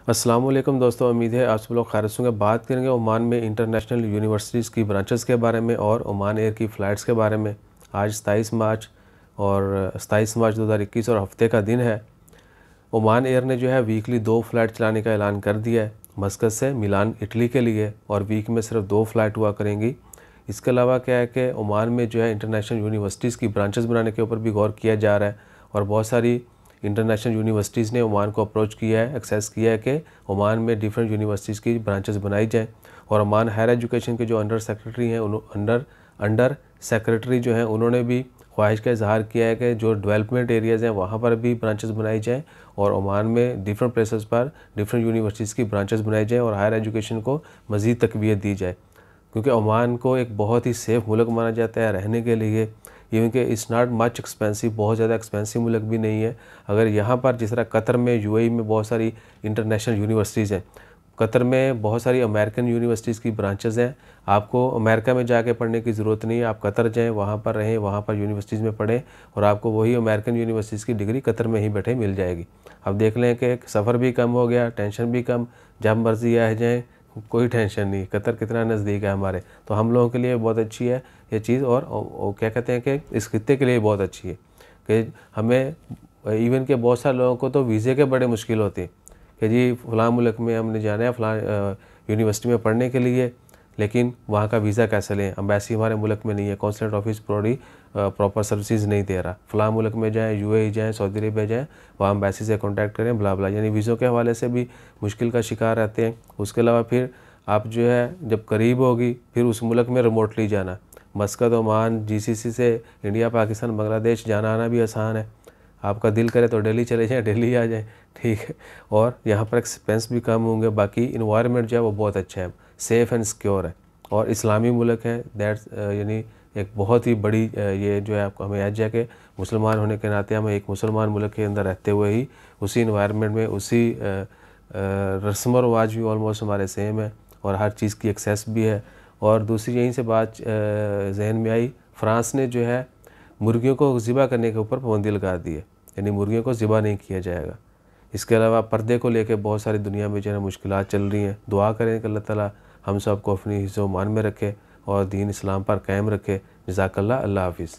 अस्सलाम वालेकुम दोस्तों, उम्मीद है आप सब लोग खैरियत से होंगे। बात करेंगे ओमान में इंटरनेशनल यूनिवर्सिटीज़ की ब्रांचेस के बारे में और ओमान एयर की फ़्लाइट्स के बारे में। आज 27 मार्च और 27 मार्च 2021 और हफ्ते का दिन है। ओमान एयर ने जो है वीकली 2 फ़्लाइट चलाने का ऐलान कर दिया है, मस्कत से मिलान इटली के लिए, और वीक में सिर्फ 2 फ़्लाइट हुआ करेंगी। इसके अलावा क्या है कि ओमान में जो है इंटरनेशनल यूनिवर्सिटीज़ की ब्रांचेस बनाने के ऊपर भी गौर किया जा रहा है, और बहुत सारी इंटरनेशनल यूनिवर्सिटीज़ ने ओमान को अप्रोच किया है, एक्सेस किया है कि ओमान में डिफरेंट यूनिवर्सिटीज़ की ब्रांचेस बनाई जाएँ। और ओमान हायर एजुकेशन के जो अंडर सेक्रेटरी हैं, अंडर सेक्रेटरी जो हैं, उन्होंने भी ख्वाहिश का इजहार किया है कि जो डेवलपमेंट एरियाज़ हैं वहाँ पर भी ब्रांचेस बनाई जाएँ, और ओमान में डिफरेंट प्लेसेस पर डिफरेंट यूनिवर्सिटीज़ की ब्रांचेस बनाई जाएँ और हायर एजुकेशन को मज़ीद तक़वियत दी जाए। क्योंकि ओमान को एक बहुत ही सेफ़ मुल्क माना जाता है रहने के लिए। इवन कि इट्स नॉट मच एक्सपेंसिव, बहुत ज़्यादा एक्सपेंसिव मुल्क भी नहीं है। अगर यहाँ पर जिस तरह कतर में, यूएई में बहुत सारी इंटरनेशनल यूनिवर्सिटीज़ हैं, कतर में बहुत सारी अमेरिकन यूनिवर्सिटीज़ की ब्रांचेज़ हैं। आपको अमेरिका में जाके पढ़ने की ज़रूरत नहीं है, आप कतर जाएँ, वहाँ पर रहें, वहाँ पर यूनिवर्सिटीज़ में पढ़ें, और आपको वही अमेरिकन यूनिवर्सिटीज़ की डिग्री कतर में ही बैठे मिल जाएगी। अब देख लें कि सफ़र भी कम हो गया, टेंशन भी कम, जब मर्ज़ी आ जाएँ, कोई टेंशन नहीं। कतर कितना नज़दीक है हमारे, तो हम लोगों के लिए बहुत अच्छी है ये चीज़। और क्या कहते हैं कि इस खित्ते के लिए बहुत अच्छी है कि हमें, इवन के बहुत सारे लोगों को तो वीज़े के बड़े मुश्किल होते हैं कि जी फ़लाँ मुल्क में हमने जाना है फ़लाँ यूनिवर्सिटी में पढ़ने के लिए, लेकिन वहाँ का वीज़ा कैसे लें, एम्बेसी हमारे मुल्क में नहीं है, कौंसलेट ऑफिस प्रॉपर सर्विसेज नहीं दे रहा। फ़लाँ मुल्क में जाएँ, यूएई जाएँ, सऊदी अरबिया जाएँ, वहाँ एम्बेसी से कॉन्टैक्ट करें, ब्ला ब्ला, यानी वीज़ों के हवाले से भी मुश्किल का शिकार रहते हैं। उसके अलावा फिर आप जो है जब करीब होगी फिर उस मुल्क में रिमोटली जाना, मस्कत, ओमान, जीसीसी से इंडिया, पाकिस्तान, बांग्लादेश जाना आना भी आसान है। आपका दिल करे तो दिल्ली चले जाएँ, दिल्ली आ जाएँ, ठीक है। और यहाँ पर एक्सपेंस भी कम होंगे। बाकी इन्वायरमेंट जो है वो बहुत अच्छा है, सेफ़ एंड सिक्योर है, और इस्लामी मुल्क है। दैट्स यानी एक बहुत ही बड़ी ये जो है आपको हमें एज है कि मुसलमान होने के नाते हमें एक मुसलमान मुल्क के अंदर रहते हुए ही उसी इन्वायरमेंट में उसी रस्म व रिवाज भी ऑलमोस्ट हमारे सेम है, और हर चीज़ की एक्सेस भी है। और दूसरी यहीं से बात जहन में आई, फ़्रांस ने जो है मुर्गियों को ज़िबा करने के ऊपर पाबंदी लगा दी है, यानी मुर्गियों को ज़िबा नहीं किया जाएगा। इसके अलावा पर्दे को लेकर बहुत सारी दुनिया में जो है मुश्किलात चल रही हैं। दुआ करें कि अल्लाह ताला हम सब को अपनी हिफ्ज़-ओ-मान में रखे और दीन इस्लाम पर कायम रखे। जज़ाकल्लाह, अल्लाह हाफ़िज़।